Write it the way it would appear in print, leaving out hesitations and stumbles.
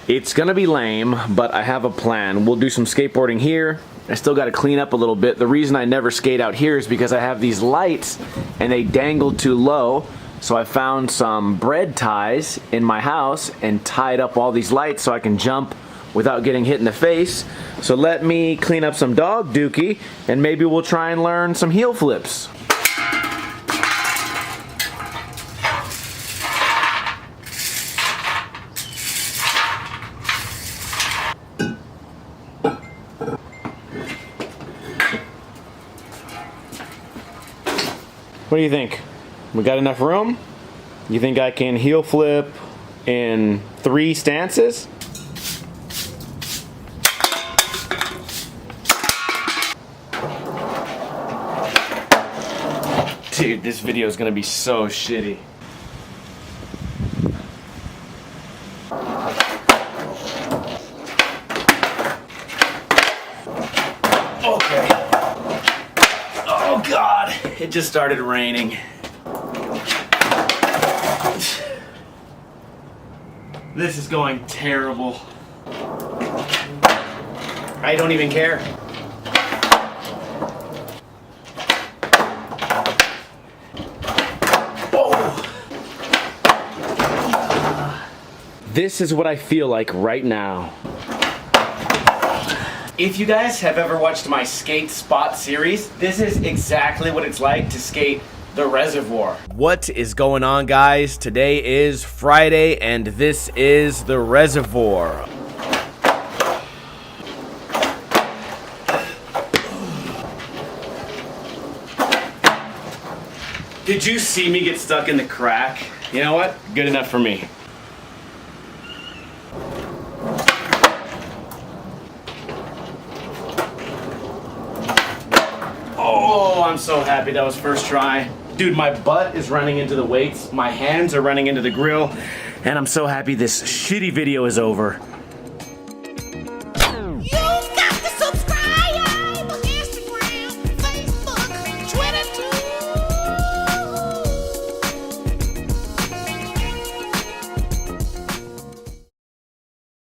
It's gonna be lame, but I have a plan. We'll do some skateboarding here. I still gotta clean up a little bit. The reason I never skate out here is because I have these lights and they dangle too low. So I found some bread ties in my house and tied up all these lights so I can jump without getting hit in the face. So let me clean up some dog dookie and maybe we'll try and learn some heel flips. What do you think? We got enough room? You think I can heel flip in 3 stances? Dude, this video is gonna be so shitty. Okay. Oh God, it just started raining. This is going terrible. I don't even care. This is what I feel like right now. If you guys have ever watched my Skate Spot series, this is exactly what it's like to skate the reservoir. What is going on, guys? Today is Friday and this is the reservoir. Did you see me get stuck in the crack? You know what? Good enough for me. Oh, I'm so happy that was first try. Dude, my butt is running into the weights, my hands are running into the grill, and I'm so happy this shitty video is over.